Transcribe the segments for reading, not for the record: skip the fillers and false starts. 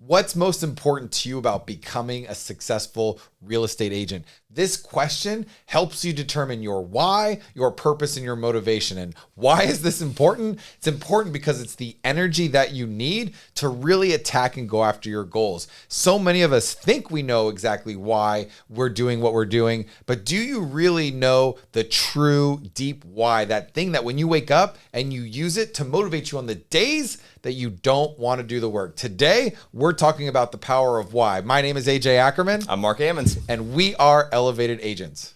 What's most important to you about becoming a successful real estate agent? This question helps you determine your why, your purpose, and your motivation. And why is this important? It's important because it's the energy that you need to really attack and go after your goals. So many of us think we know exactly why we're doing what we're doing, but do you really know the true deep why? That thing that when you wake up and you use it to motivate you on the days that you don't want to do the work. Today, we're talking about the power of why. My name is AJ Ackerman. I'm Marc Ammons. And we are Elevated Agents.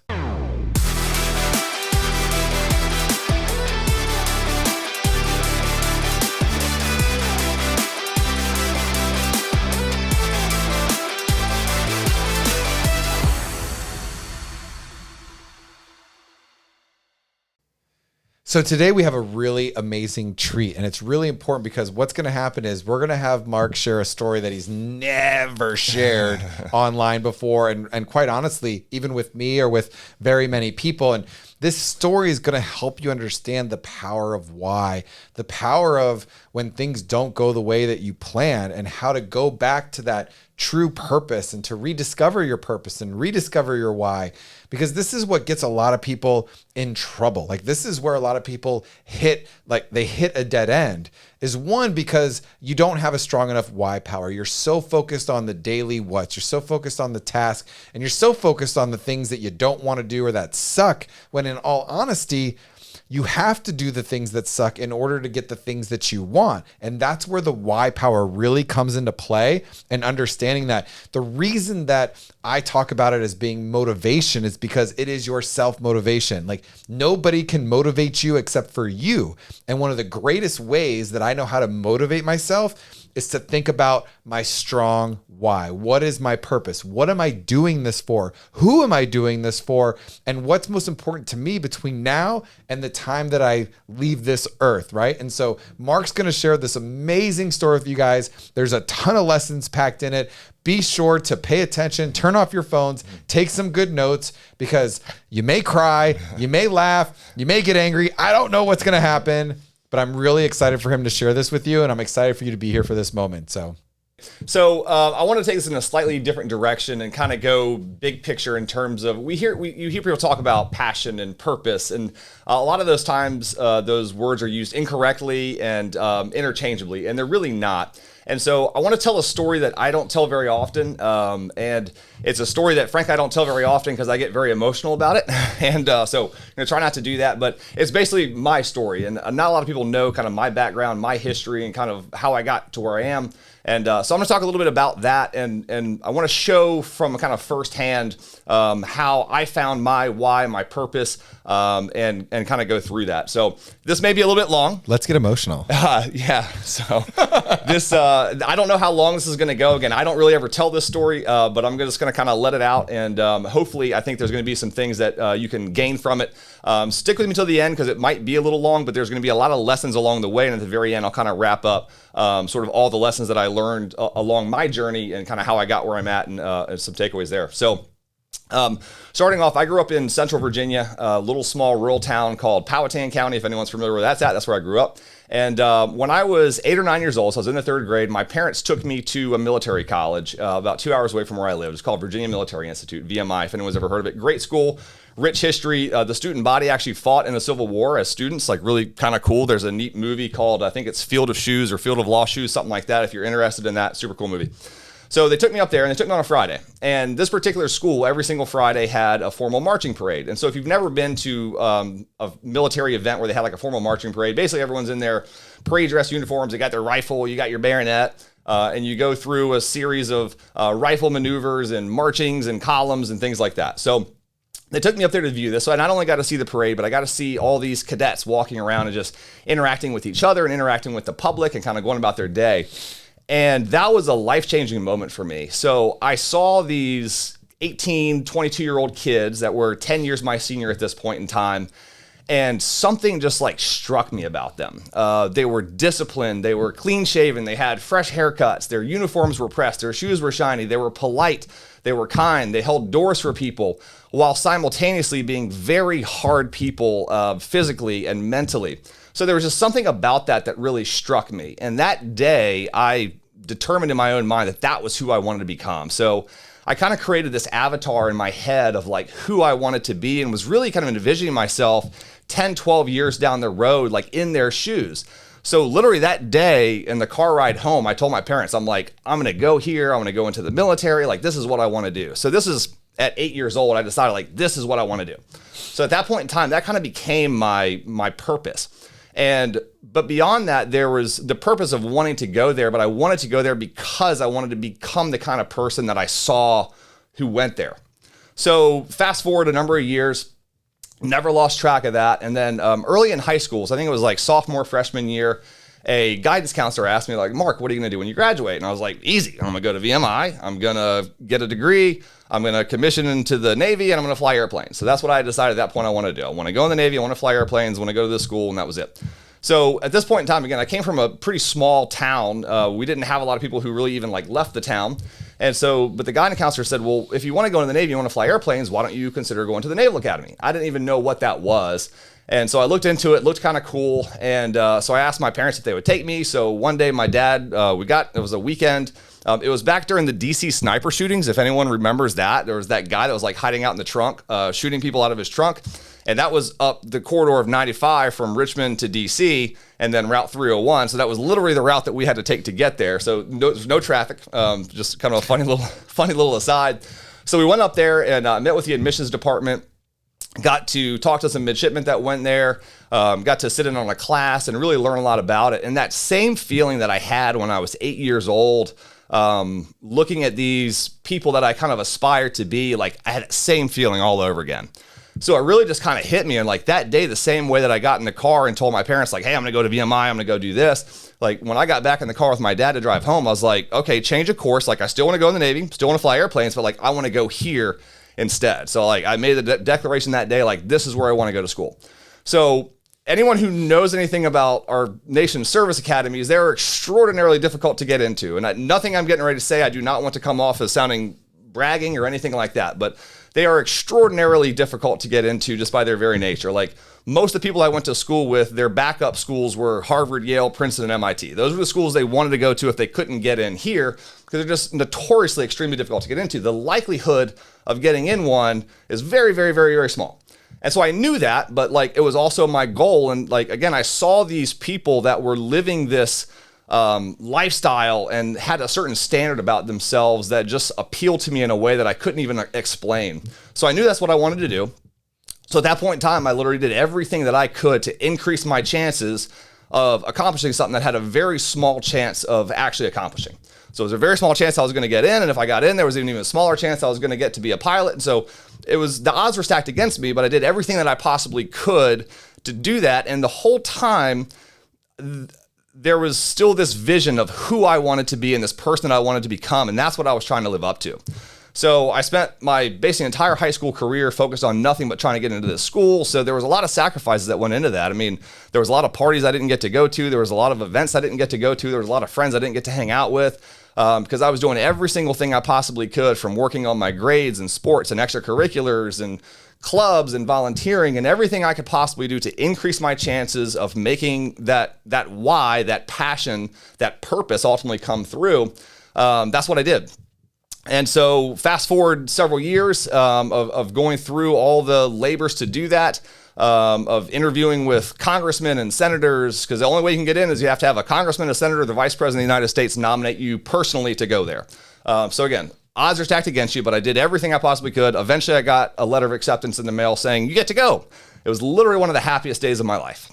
So today we have a really amazing treat, and it's really important because what's going to happen is we're going to have Marc share a story that he's never shared online before, and quite honestly, even with me or with very many people. And this story is going to help you understand the power of why, the power of when things don't go the way that you plan, and how to go back to that true purpose and to rediscover your purpose and rediscover your why. Because this is what gets a lot of people in trouble. Like, this is where a lot of people hit a dead end, is one, because you don't have a strong enough why power. You're so focused on the daily what's, you're so focused on the task, and you're so focused on the things that you don't want to do or that suck, when in all honesty, you have to do the things that suck in order to get the things that you want. And that's where the why power really comes into play, and understanding that the reason that I talk about it as being motivation is because it is your self-motivation. Like, nobody can motivate you except for you. And one of the greatest ways that I know how to motivate myself is to think about my strong why. What is my purpose? What am I doing this for? Who am I doing this for? And what's most important to me between now and the time that I leave this earth, right? And so Marc's going to share this amazing story with you guys. There's a ton of lessons packed in it. Be sure to pay attention, turn off your phones, take some good notes, because you may cry, you may laugh, you may get angry. I don't know what's going to happen, but I'm really excited for him to share this with you, and I'm excited for you to be here for this moment. So I want to take this in a slightly different direction and kind of go big picture in terms of, you hear people talk about passion and purpose, and a lot of those times those words are used incorrectly and interchangeably, and they're really not. And so I want to tell a story that I don't tell very often, and it's a story that, frankly, I don't tell very often because I get very emotional about it, and so I'm going to try not to do that, but it's basically my story, and not a lot of people know kind of my background, my history, and kind of how I got to where I am. And so I'm going to talk a little bit about that, and I want to show from kind of firsthand how I found my why, my purpose, and kind of go through that. So this may be a little bit long. Let's get emotional. Yeah. So this, I don't know how long this is going to go. Again, I don't really ever tell this story, but I'm just going to kind of let it out, and hopefully I think there's going to be some things that you can gain from it. Stick with me till the end because it might be a little long, but there's going to be a lot of lessons along the way, and at the very end I'll kind of wrap up sort of all the lessons that I learned along my journey and kind of how I got where I'm at, and some takeaways there. So starting off, I grew up in Central Virginia, a little small rural town called Powhatan County. If anyone's familiar where that's at, that's where I grew up. And when I was 8 or 9 years old, so I was in the third grade, my parents took me to a military college about 2 hours away from where I lived. It's called Virginia Military Institute, VMI, if anyone's ever heard of it. Great school, rich history. The student body actually fought in the Civil War as students, like really kind of cool. There's a neat movie called, I think it's Field of Shoes or Field of Lost Shoes, something like that. If you're interested in that, super cool movie. So they took me up there, and they took me on a Friday. And this particular school, every single Friday had a formal marching parade. And so if you've never been to a military event where they had like a formal marching parade, basically everyone's in their parade dress uniforms. They got their rifle, you got your bayonet, and you go through a series of rifle maneuvers and marchings and columns and things like that. So they took me up there to view this. So I not only got to see the parade, but I got to see all these cadets walking around and just interacting with each other and interacting with the public and kind of going about their day. And that was a life-changing moment for me. So I saw these 18, 22-year-old kids that were 10 years my senior at this point in time, and something just like struck me about them. They were disciplined, they were clean-shaven, they had fresh haircuts, their uniforms were pressed, their shoes were shiny, they were polite, they were kind, they held doors for people, while simultaneously being very hard people physically and mentally. So there was just something about that that really struck me. And that day, I determined in my own mind that that was who I wanted to become. So I kind of created this avatar in my head of like who I wanted to be, and was really kind of envisioning myself 10, 12 years down the road, like in their shoes. So literally that day in the car ride home, I told my parents, I'm like, I'm going to go here. I'm going to go into the military. Like, this is what I want to do. So this is at 8 years old. I decided like, this is what I want to do. So at that point in time, that kind of became my purpose. But beyond that, there was the purpose of wanting to go there, but I wanted to go there because I wanted to become the kind of person that I saw who went there. So fast forward a number of years, never lost track of that. And then early in high school, so I think it was like sophomore, freshman year, a guidance counselor asked me like, Mark, what are you going to do when you graduate? And I was like, easy. I'm going to go to VMI. I'm going to get a degree. I'm going to commission into the Navy, and I'm going to fly airplanes. So that's what I decided at that point I want to do. I want to go in the Navy. I want to fly airplanes. I want to go to this school. And that was it. So at this point in time, again, I came from a pretty small town. We didn't have a lot of people who really even like left the town. And so, but the guidance counselor said, well, if you want to go into the Navy, you want to fly airplanes, why don't you consider going to the Naval Academy? I didn't even know what that was. And so I looked into it, looked kind of cool. And so I asked my parents if they would take me. So one day my dad, it was a weekend. It was back during the DC sniper shootings. If anyone remembers that, there was that guy that was like hiding out in the trunk, shooting people out of his trunk. And that was up the corridor of 95 from Richmond to DC, and then Route 301. So that was literally the route that we had to take to get there. So no traffic, just kind of a funny little aside. So we went up there and met with the admissions department, got to talk to some midshipmen that went there, got to sit in on a class and really learn a lot about it. And that same feeling that I had when I was 8 years old, looking at these people that I kind of aspired to be, like I had that same feeling all over again. So it really just kind of hit me. And like that day, the same way that I got in the car and told my parents like, hey, I'm going to go to VMI, I'm going to go do this. Like when I got back in the car with my dad to drive home, I was like, okay, change of course. Like I still want to go in the Navy, still want to fly airplanes, but like I want to go here instead. So like I made the declaration that day, like this is where I want to go to school. So anyone who knows anything about our nation's service academies, they're extraordinarily difficult to get into. And nothing I'm getting ready to say, I do not want to come off as sounding bragging or anything like that, but they are extraordinarily difficult to get into just by their very nature. Like most of the people I went to school with, their backup schools were Harvard, Yale, Princeton, and MIT. Those were the schools they wanted to go to if they couldn't get in here, because they're just notoriously extremely difficult to get into. The likelihood of getting in one is very, very, very, very small. And so I knew that, but like it was also my goal. And like, again, I saw these people that were living this lifestyle and had a certain standard about themselves that just appealed to me in a way that I couldn't even explain. So I knew that's what I wanted to do. So at that point in time, I literally did everything that I could to increase my chances of accomplishing something that had a very small chance of actually accomplishing. So it was a very small chance I was going to get in. And if I got in, there was an even smaller chance I was going to get to be a pilot. And so the odds were stacked against me, but I did everything that I possibly could to do that. And the whole time, there was still this vision of who I wanted to be and this person that I wanted to become. And that's what I was trying to live up to. So I spent my basically entire high school career focused on nothing but trying to get into this school. So there was a lot of sacrifices that went into that. I mean, there was a lot of parties I didn't get to go to. There was a lot of events I didn't get to go to. There was a lot of friends I didn't get to hang out with because I was doing every single thing I possibly could, from working on my grades and sports and extracurriculars and clubs and volunteering and everything I could possibly do to increase my chances of making that why, that passion, that purpose ultimately come through. That's what I did. And so fast forward several years of going through all the labors to do that, of interviewing with congressmen and senators, because the only way you can get in is you have to have a congressman, a senator, the vice president of the United States nominate you personally to go there. So again, odds are stacked against you, but I did everything I possibly could. Eventually, I got a letter of acceptance in the mail saying, you get to go. It was literally one of the happiest days of my life.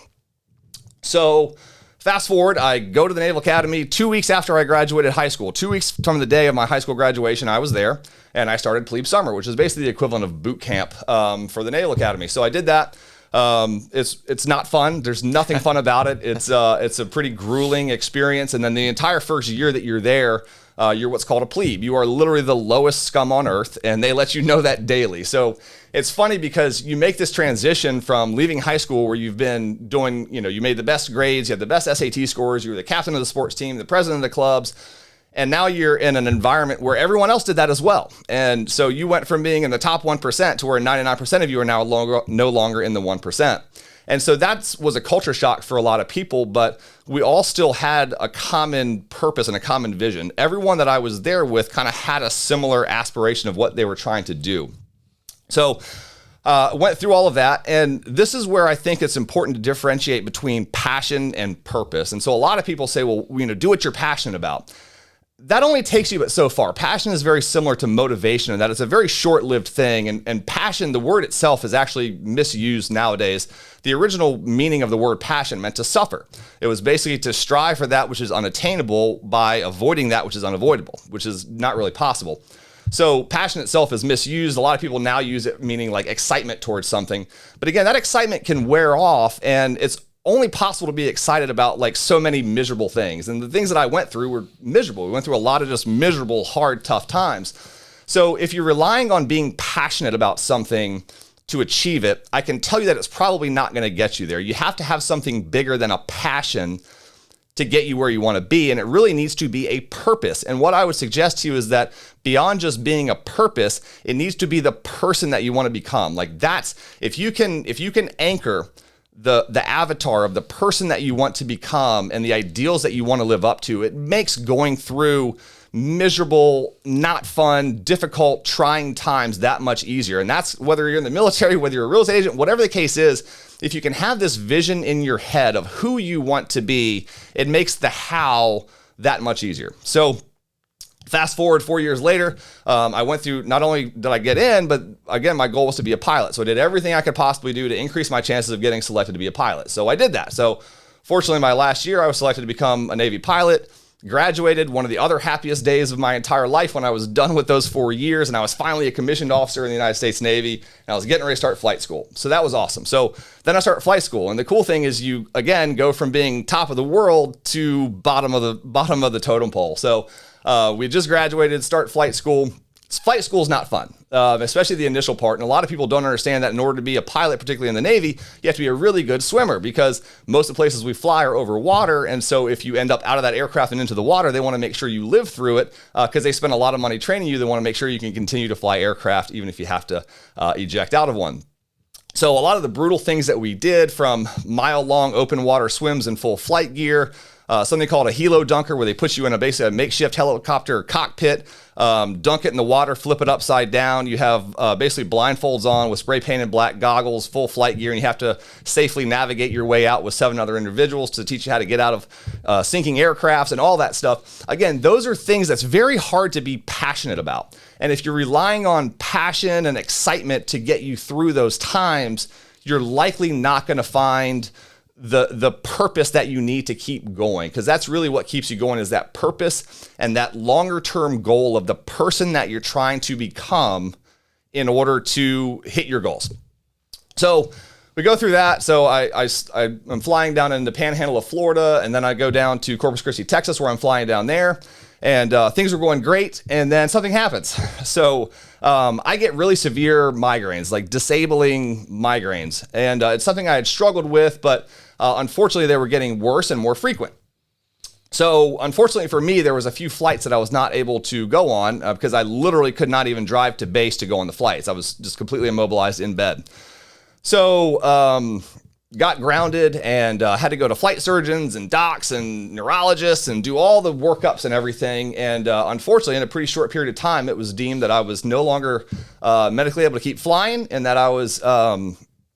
So fast forward, I go to the Naval Academy 2 weeks after I graduated high school. 2 weeks from the day of my high school graduation, I was there, and I started plebe summer, which is basically the equivalent of boot camp for the Naval Academy. So I did that. It's not fun. There's nothing fun about it. It's a pretty grueling experience. And then the entire first year that you're there, you're what's called a plebe. You are literally the lowest scum on earth, and they let you know that daily. So it's funny because you make this transition from leaving high school where you've been doing, you made the best grades, you had the best SAT scores, you were the captain of the sports team, the president of the clubs, and now you're in an environment where everyone else did that as well. And so you went from being in the top 1% to where 99% of you are now no longer in the 1%. And so that was a culture shock for a lot of people, but we all still had a common purpose and a common vision. Everyone that I was there with kind of had a similar aspiration of what they were trying to do. So went through all of that. And this is where I think it's important to differentiate between passion and purpose. And so a lot of people say, well, do what you're passionate about. That only takes you but so far. Passion is very similar to motivation in that it's a very short-lived thing. And passion, the word itself, is actually misused nowadays. The original meaning of the word passion meant to suffer. It was basically to strive for that which is unattainable by avoiding that which is unavoidable, which is not really possible. So passion itself is misused. A lot of people now use it meaning like excitement towards something. But again, that excitement can wear off, and it's only possible to be excited about like so many miserable things. And the things that I went through were miserable. We went through a lot of just miserable, hard, tough times. So if you're relying on being passionate about something to achieve it, I can tell you that it's probably not going to get you there. You have to have something bigger than a passion to get you where you want to be. And it really needs to be a purpose. And what I would suggest to you is that beyond just being a purpose, it needs to be the person that you want to become. Like that's, if you can anchor the avatar of the person that you want to become and the ideals that you want to live up to, it makes going through miserable, not fun, difficult, trying times that much easier. And that's whether you're in the military, whether you're a real estate agent, whatever the case is. If you can have this vision in your head of who you want to be, it makes the how that much easier. So fast forward 4 years later, I went through, not only did I get in, but again, my goal was to be a pilot. So I did everything I could possibly do to increase my chances of getting selected to be a pilot. So I did that. So fortunately, my last year, I was selected to become a Navy pilot. Graduated, one of the other happiest days of my entire life when I was done with those 4 years, and I was finally a commissioned officer in the United States Navy, and I was getting ready to start flight school. So that was awesome. So then I start flight school, and the cool thing is you, again, go from being top of the world to bottom of the totem pole. So we just graduated, start flight school. Flight school is not fun, especially the initial part. And a lot of people don't understand that in order to be a pilot, particularly in the Navy, you have to be a really good swimmer because most of the places we fly are over water. And so if you end up out of that aircraft and into the water, they want to make sure you live through it because they spend a lot of money training you. They want to make sure you can continue to fly aircraft, even if you have to eject out of one. So a lot of the brutal things that we did, from mile-long open water swims in full flight gear, something called a helo dunker, where they put you in basically a makeshift helicopter cockpit, dunk it in the water, flip it upside down. You have basically blindfolds on with spray painted black goggles, full flight gear, and you have to safely navigate your way out with 7 other individuals to teach you how to get out of sinking aircrafts and all that stuff. Again, those are things that's very hard to be passionate about. And if you're relying on passion and excitement to get you through those times, you're likely not going to find the purpose that you need to keep going, because that's really what keeps you going, is that purpose and that longer term goal of the person that you're trying to become in order to hit your goals. So we go through that. So I'm flying down in the panhandle of Florida, and then I go down to Corpus Christi, Texas, where I'm flying down there. And things are going great, and then something happens. So I get really severe migraines, like disabling migraines. And it's something I had struggled with, but unfortunately, they were getting worse and more frequent. So unfortunately for me, there was a few flights that I was not able to go on because I literally could not even drive to base to go on the flights. I was just completely immobilized in bed. So got grounded and had to go to flight surgeons and docs and neurologists and do all the workups and everything. And unfortunately, in a pretty short period of time, it was deemed that I was no longer medically able to keep flying, and that I was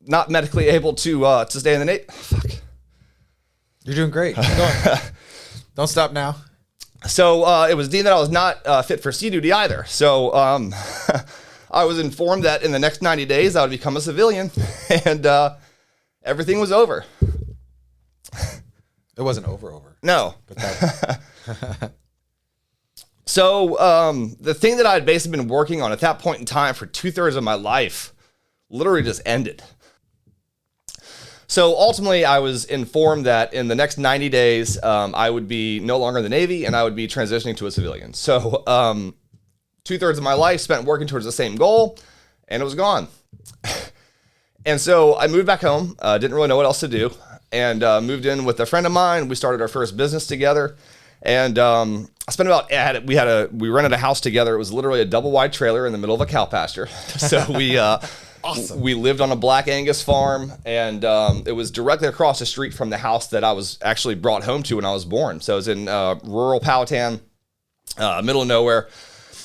not medically able to stay in the Navy. Fuck. You're doing great. Keep going. Don't stop now. So it was deemed that I was not fit for sea duty either. So I was informed that in the next 90 days, I would become a civilian, and everything was over. It wasn't over. No. But that... So the thing that I had basically been working on at that point in time for 2/3 of my life literally just ended. So ultimately, I was informed that in the next 90 days, I would be no longer in the Navy and I would be transitioning to a civilian. So 2/3 of my life spent working towards the same goal, and it was gone. And so I moved back home, didn't really know what else to do, and moved in with a friend of mine. We started our first business together, and I spent about, we rented a house together. It was literally a double wide trailer in the middle of a cow pasture. So we awesome. We lived on a Black Angus farm, and it was directly across the street from the house that I was actually brought home to when I was born. So it was in rural Powhatan, middle of nowhere.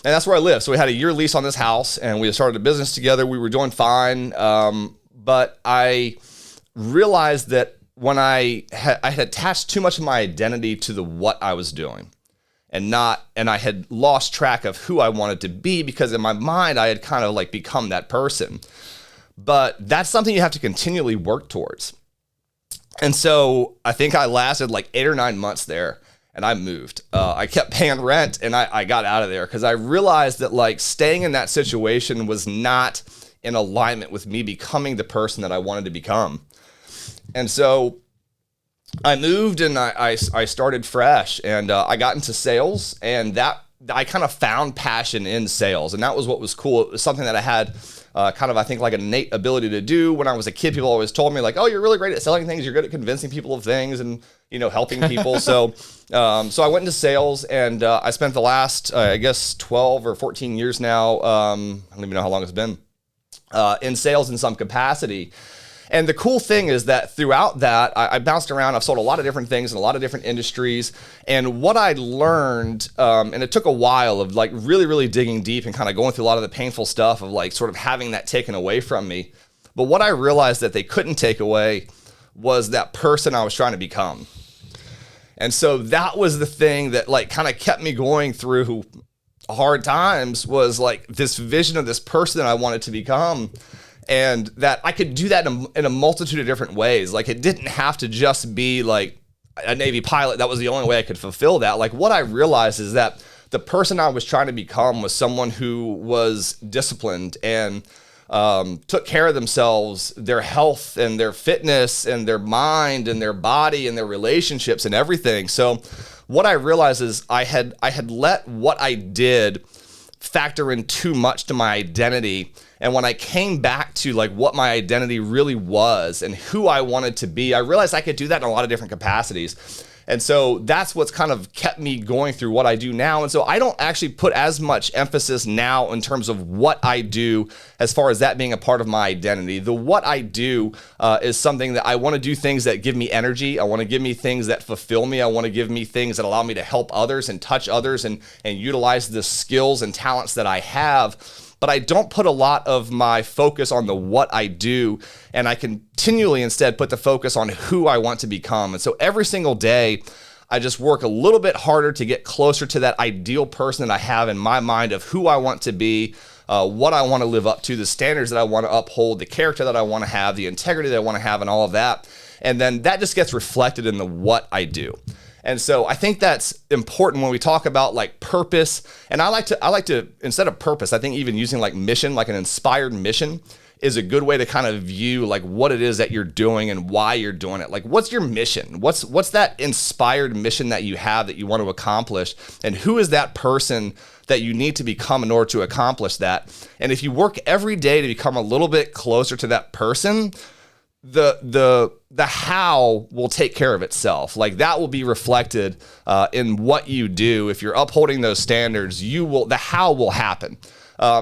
And that's where I lived. So we had a year lease on this house, and we started a business together. We were doing fine. But I realized that when I had attached too much of my identity to what I was doing, and I had lost track of who I wanted to be, because in my mind I had kind of like become that person. But that's something you have to continually work towards. And so I think I lasted like 8 or 9 months there, and I moved. I kept paying rent, and I got out of there because I realized that like staying in that situation was not in alignment with me becoming the person that I wanted to become. And so I moved, and I started fresh, and I got into sales, and that I kind of found passion in sales, and that was what was cool. It was something that I had kind of, I think, like an innate ability to do. When I was a kid, people always told me like, oh, you're really great at selling things. You're good at convincing people of things and, helping people. So I went into sales, and I spent the last, I guess, 12 or 14 years now. I don't even know how long it's been in sales in some capacity. And the cool thing is that throughout that, I bounced around. I've sold a lot of different things in a lot of different industries. And what I learned, and it took a while of like really, really digging deep and kind of going through a lot of the painful stuff of like sort of having that taken away from me. But what I realized that they couldn't take away was that person I was trying to become. And so that was the thing that like kind of kept me going through hard times, was like this vision of this person that I wanted to become. And that I could do that in a multitude of different ways. Like it didn't have to just be like a Navy pilot. That was the only way I could fulfill that. Like what I realized is that the person I was trying to become was someone who was disciplined and took care of themselves, their health and their fitness and their mind and their body and their relationships and everything. So what I realized is I had let what I did factor in too much to my identity. And when I came back to like what my identity really was and who I wanted to be, I realized I could do that in a lot of different capacities. And so that's what's kind of kept me going through what I do now. And so I don't actually put as much emphasis now in terms of what I do as far as that being a part of my identity. The what I do is something that I want to do, things that give me energy. I want to give me things that fulfill me. I want to give me things that allow me to help others and touch others and utilize the skills and talents that I have. But I don't put a lot of my focus on the what I do, and I continually instead put the focus on who I want to become. And so every single day, I just work a little bit harder to get closer to that ideal person that I have in my mind of who I want to be, what I want to live up to, the standards that I want to uphold, the character that I want to have, the integrity that I want to have, and all of that. And then that just gets reflected in the what I do. And so I think that's important when we talk about like purpose. And I like to, instead of purpose, I think even using like mission, like an inspired mission is a good way to kind of view like what it is that you're doing and why you're doing it. Like what's your mission? What's that inspired mission that you have that you want to accomplish? And who is that person that you need to become in order to accomplish that? And if you work every day to become a little bit closer to that person, the how will take care of itself. Like that will be reflected in what you do. If you're upholding those standards, the how will happen.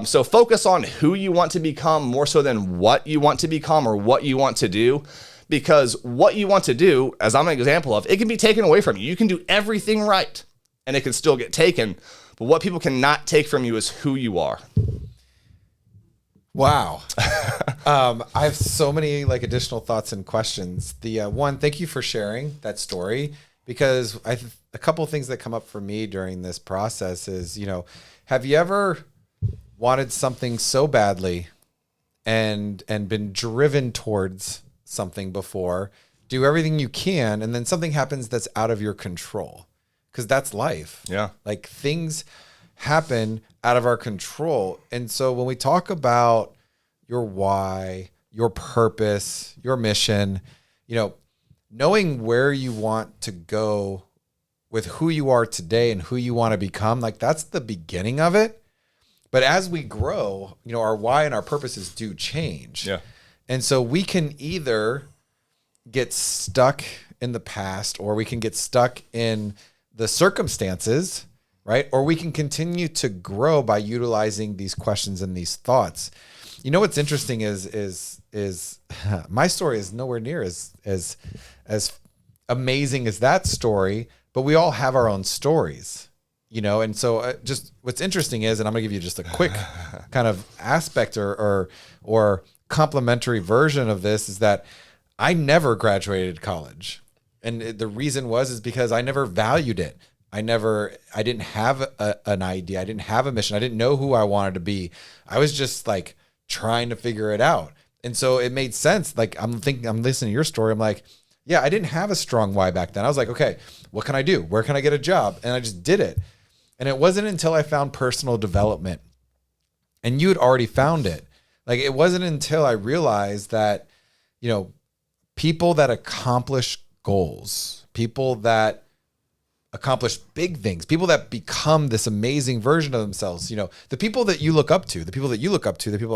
So focus on who you want to become more so than what you want to become or what you want to do, because what you want to do, as I'm an example of, it can be taken away from you. You can do everything right and it can still get taken. But what people cannot take from you is who you are. Wow. I have so many like additional thoughts and questions. The one, thank you for sharing that story, because a couple of things that come up for me during this process is, have you ever wanted something so badly and been driven towards something before, do everything you can, and then something happens that's out of your control? Because that's life. Yeah. Like things happen out of our control. And so when we talk about your why, your purpose, your mission, knowing where you want to go with who you are today and who you want to become, like that's the beginning of it. But as we grow, our why and our purposes do change. Yeah. And so we can either get stuck in the past, or we can get stuck in the circumstances right? Or we can continue to grow by utilizing these questions and these thoughts. You know what's interesting is my story is nowhere near as amazing as that story, but we all have our own stories, and so just what's interesting is, and I'm gonna give you just a quick kind of aspect or complimentary version of this, is that I never graduated college. And the reason is because I never valued it. I didn't have an idea. I didn't have a mission. I didn't know who I wanted to be. I was just like trying to figure it out. And so it made sense. Like I'm listening to your story. I'm like, yeah, I didn't have a strong why back then. I was like, okay, what can I do? Where can I get a job? And I just did it. And it wasn't until I found personal development, and you had already found it. Like it wasn't until I realized that, people that accomplish goals, people that accomplish big things, people that become this amazing version of themselves, the people that you look up to, the people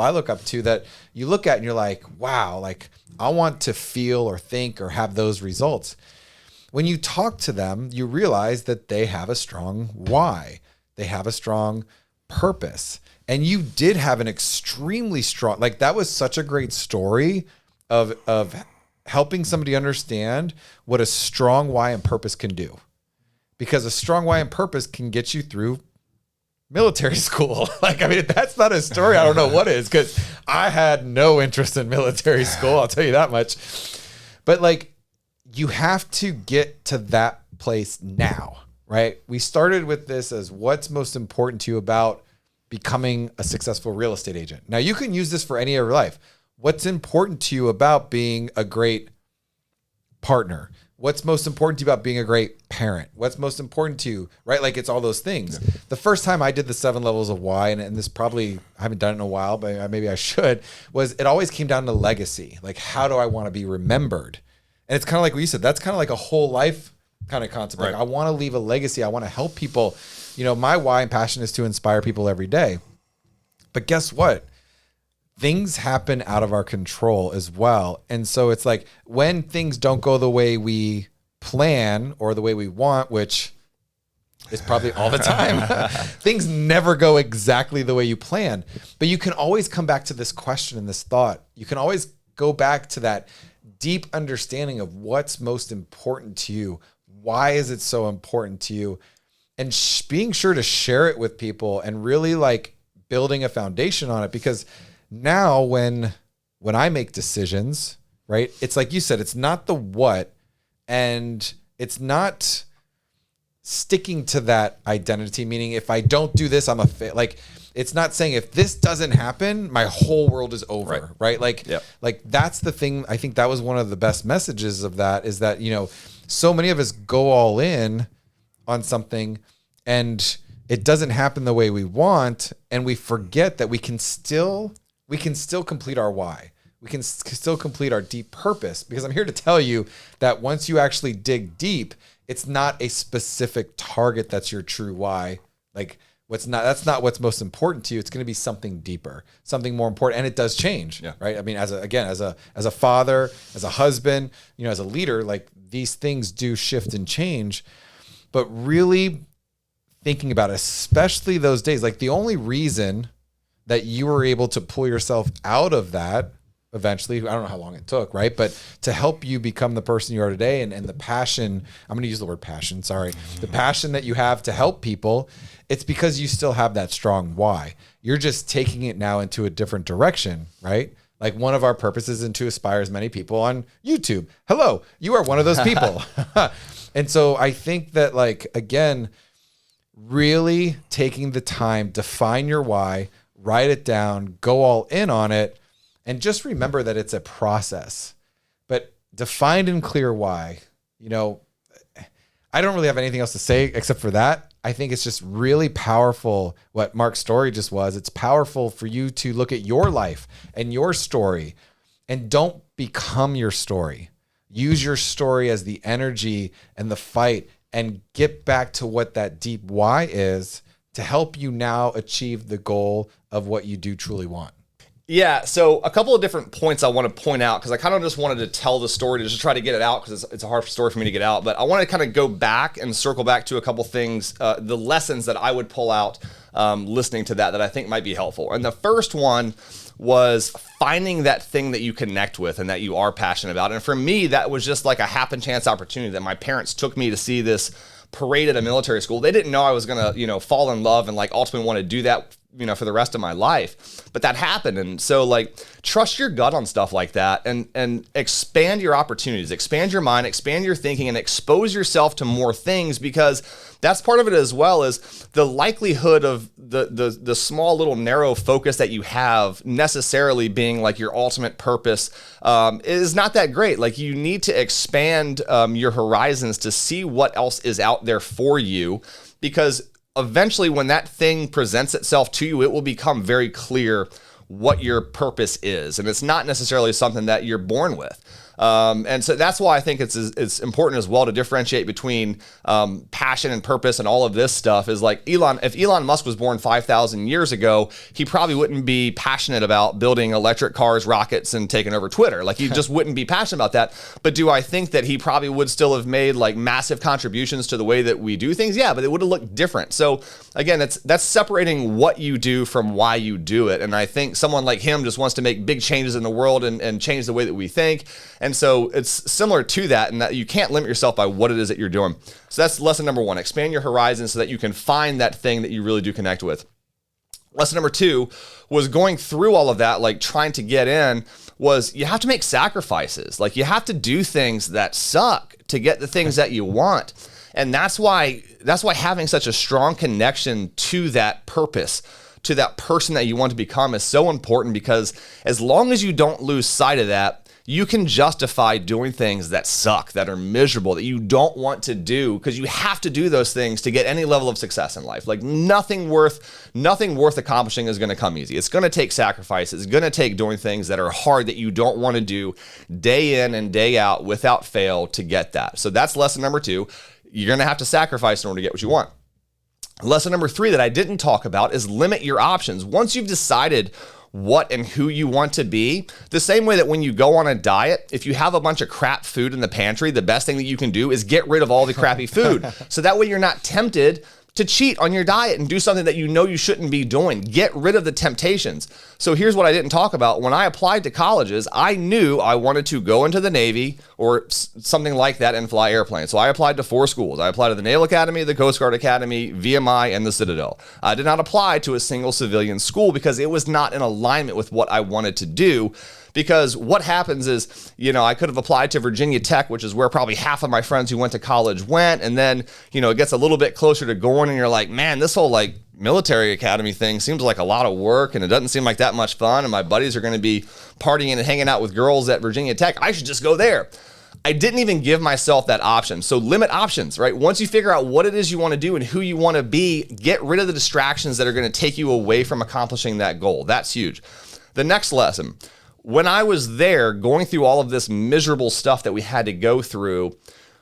I look up to, that you look at and you're like, wow, like I want to feel or think or have those results. When you talk to them, you realize that they have a strong why. They have a strong purpose. And you did have an extremely strong, like that was such a great story of helping somebody understand what a strong why and purpose can do. Because a strong why and purpose can get you through military school. Like, I mean, if that's not a story, I don't know what is, because I had no interest in military school. I'll tell you that much. But like, you have to get to that place now, right? We started with this as what's most important to you about becoming a successful real estate agent. Now you can use this for any of your life. What's important to you about being a great partner? What's most important to you about being a great parent? What's most important to you, right? Like it's all those things. Yeah. The first time I did the 7 levels of why, and this probably, I haven't done it in a while, but maybe I should, was it always came down to legacy. Like, how do I want to be remembered? And it's kind of like what you said, that's kind of like a whole life kind of concept. Right. Like I want to leave a legacy. I want to help people. My why and passion is to inspire people every day. But guess what? Things happen out of our control as well. And so it's like when things don't go the way we plan or the way we want, which is probably all the time, things never go exactly the way you plan. But you can always come back to this question and this thought. You can always go back to that deep understanding of what's most important to you. Why is it so important to you? And being sure to share it with people and really like building a foundation on it. Because now when I make decisions, right, it's like you said, it's not the what, and it's not sticking to that identity, meaning if I don't do this, I'm a fail. Like, it's not saying if this doesn't happen, my whole world is over, right? Like, yep. Like that's the thing. I think that was one of the best messages of that, is that, so many of us go all in on something and it doesn't happen the way we want. And we forget that we can still complete our why. We can still complete our deep purpose, because I'm here to tell you that once you actually dig deep, it's not a specific target that's your true why. Like that's not what's most important to you. It's going to be something deeper, something more important. And it does change, right? I mean, as a father, as a husband, as a leader, like these things do shift and change. But really thinking about it, especially those days, like the only reason that you were able to pull yourself out of that eventually, I don't know how long it took, right? But to help you become the person you are today, and the passion, I'm going to use the word passion, sorry. The passion that you have to help people, it's because you still have that strong why. You're just taking it now into a different direction, right? Like one of our purposes is to inspire as many people on YouTube. Hello, you are one of those people. And so I think that, like, again, really taking the time to find your why, write it down, go all in on it, and just remember that it's a process. But defined and clear why, I don't really have anything else to say except for that. I think it's just really powerful what Marc's story just was. It's powerful for you to look at your life and your story, and don't become your story. Use your story as the energy and the fight, and get back to what that deep why is to help you now achieve the goal of what you do truly want. Yeah, so a couple of different points I want to point out because I kind of just wanted to tell the story to just try to get it out because it's a hard story for me to get out. But I want to kind of go back and circle back to a couple things, the lessons that I would pull out listening to that I think might be helpful. And the first one was finding that thing that you connect with and that you are passionate about. And for me, that was just like a happen chance opportunity that my parents took me to see this parade at a military school. They didn't know I was going to, fall in love and like ultimately want to do that, for the rest of my life. But that happened. And so like trust your gut on stuff like that and expand your opportunities, expand your mind, expand your thinking, and expose yourself to more things, because that's part of it as well. Is the likelihood of the small little narrow focus that you have necessarily being like your ultimate purpose is not that great. Like you need to expand your horizons to see what else is out there for you, because eventually when that thing presents itself to you, it will become very clear what your purpose is. And it's not necessarily something that you're born with. And so that's why I think it's important as well to differentiate between passion and purpose and all of this stuff. Is like if Elon Musk was born 5,000 years ago, he probably wouldn't be passionate about building electric cars, rockets, and taking over Twitter. Like he just wouldn't be passionate about that. But do I think that he probably would still have made like massive contributions to the way that we do things? Yeah, but it would have looked different. So again, that's separating what you do from why you do it. And I think someone like him just wants to make big changes in the world and change the way that we think. And so it's similar to that, in that you can't limit yourself by what it is that you're doing. So that's lesson number one. Expand your horizons so that you can find that thing that you really do connect with. Lesson number two was going through all of that, like trying to get in, was you have to make sacrifices. Like you have to do things that suck to get the things that you want. And that's why having such a strong connection to that purpose, to that person that you want to become, is so important, because as long as you don't lose sight of that, you can justify doing things that suck, that are miserable, that you don't want to do, because you have to do those things to get any level of success in life. Like nothing worth accomplishing is going to come easy. It's going to take sacrifice. It's going to take doing things that are hard, that you don't want to do day in and day out without fail to get that. So that's lesson number two. You're going to have to sacrifice in order to get what you want. Lesson number three that I didn't talk about is limit your options. Once you've decided what and who you want to be, the same way that when you go on a diet, if you have a bunch of crap food in the pantry, the best thing that you can do is get rid of all the crappy food. So that way you're not tempted to cheat on your diet and do something that you know you shouldn't be doing. Get rid of the temptations. So here's what I didn't talk about. When I applied to colleges, I knew I wanted to go into the Navy or something like that and fly airplanes. So I applied to 4 schools. I applied to the Naval Academy, the Coast Guard Academy, VMI, and the Citadel. I did not apply to a single civilian school because it was not in alignment with what I wanted to do. Because what happens is, I could have applied to Virginia Tech, which is where probably half of my friends who went to college went. And then, it gets a little bit closer to going and you're like, man, this whole like military academy thing seems like a lot of work and it doesn't seem like that much fun. And my buddies are going to be partying and hanging out with girls at Virginia Tech. I should just go there. I didn't even give myself that option. So limit options, right? Once you figure out what it is you want to do and who you want to be, get rid of the distractions that are going to take you away from accomplishing that goal. That's huge. The next lesson. When I was there going through all of this miserable stuff that we had to go through,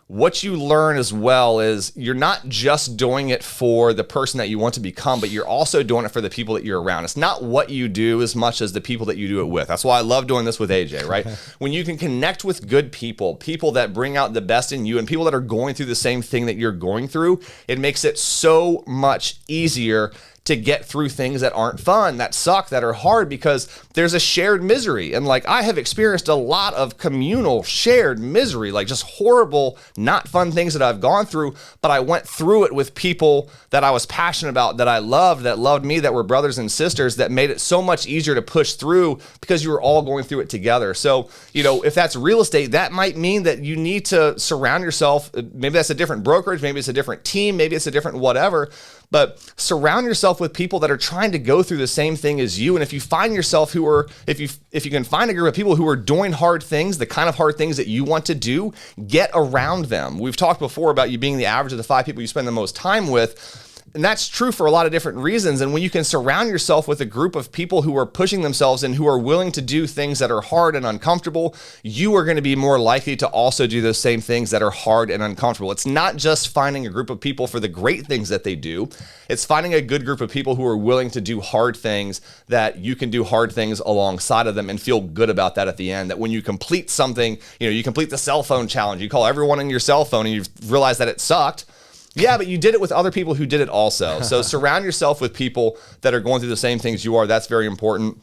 what you learn as well is you're not just doing it for the person that you want to become, but you're also doing it for the people that you're around. It's not what you do as much as the people that you do it with. That's why I love doing this with AJ, right? When you can connect with good people that bring out the best in you and people that are going through the same thing that you're going through, it makes it so much easier to get through things that aren't fun, that suck, that are hard, because there's a shared misery. And like I have experienced a lot of communal shared misery, like just horrible, not fun things that I've gone through, but I went through it with people that I was passionate about, that I loved, that loved me, that were brothers and sisters, that made it so much easier to push through because you were all going through it together. So, if that's real estate, that might mean that you need to surround yourself. Maybe that's a different brokerage, maybe it's a different team, maybe it's a different whatever. But surround yourself with people that are trying to go through the same thing as you. And if you find yourself if you can find a group of people who are doing hard things, the kind of hard things that you want to do, get around them. We've talked before about you being the average of the 5 people you spend the most time with. that's true for a lot of different reasons. And when you can surround yourself with a group of people who are pushing themselves and who are willing to do things that are hard and uncomfortable, you are going to be more likely to also do those same things that are hard and uncomfortable. It's not just finding a group of people for the great things that they do. It's finding a good group of people who are willing to do hard things, that you can do hard things alongside of them and feel good about that at the end. That when you complete something, you complete the cell phone challenge, you call everyone in your cell phone and you realize that it sucked. Yeah, but you did it with other people who did it also. So surround yourself with people that are going through the same things you are. That's very important.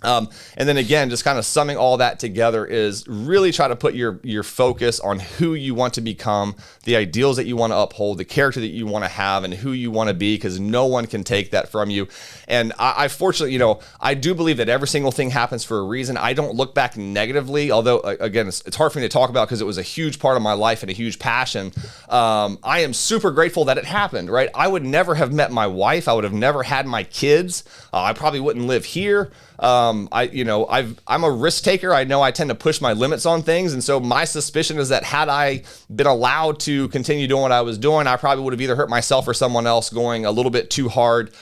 And then again, just kind of summing all that together is really try to put your focus on who you want to become, the ideals that you want to uphold, the character that you want to have, and who you want to be, because no one can take that from you. And I fortunately, I do believe that every single thing happens for a reason. I don't look back negatively, although again, it's hard for me to talk about because it was a huge part of my life and a huge passion. I am super grateful that it happened, right? I would never have met my wife. I would have never had my kids. I probably wouldn't live here. I'm a risk taker. I know I tend to push my limits on things. And so my suspicion is that had I been allowed to continue doing what I was doing, I probably would have either hurt myself or someone else going a little bit too hard,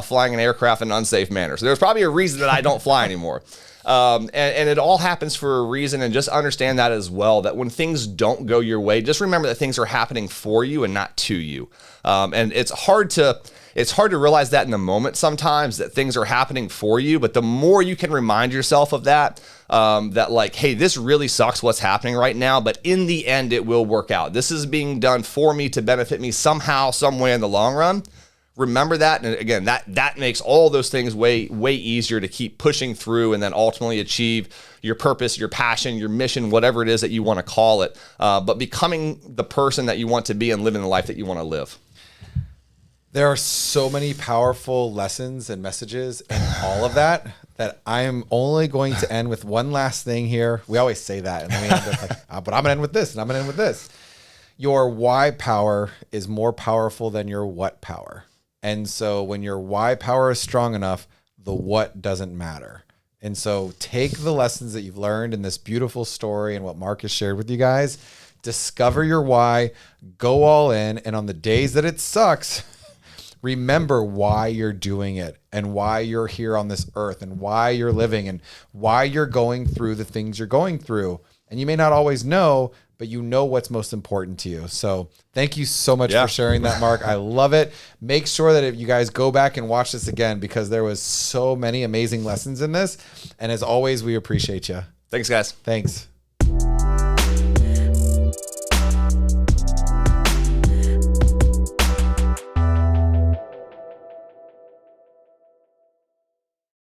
flying an aircraft in an unsafe manner. So there's probably a reason that I don't fly anymore. And it all happens for a reason, and just understand that as well, that when things don't go your way, just remember that things are happening for you and not to you. And it's hard to realize that in the moment sometimes, that things are happening for you. But the more you can remind yourself of that, that like, hey, this really sucks what's happening right now, but in the end, it will work out. This is being done for me to benefit me somehow, some way in the long run. Remember that. And again, that makes all those things way easier to keep pushing through and then ultimately achieve your purpose, your passion, your mission, whatever it is that you want to call it. But becoming the person that you want to be and living the life that you want to live. There are so many powerful lessons and messages in all of that I am only going to end with one last thing here. We always say that, and then we end up like, but I'm going to end with this, and I'm going to end with this. Your why power is more powerful than your what power. And so when your why power is strong enough, the what doesn't matter. And so take the lessons that you've learned in this beautiful story and what Marc has shared with you guys, discover your why, go all in, and on the days that it sucks, remember why you're doing it and why you're here on this earth and why you're living and why you're going through the things you're going through. And you may not always know, but you know what's most important to you. So thank you so much for sharing that, Marc. I love it. Make sure that if you guys go back and watch this again, because there was so many amazing lessons in this. And as always, we appreciate you. Thanks, guys. Thanks.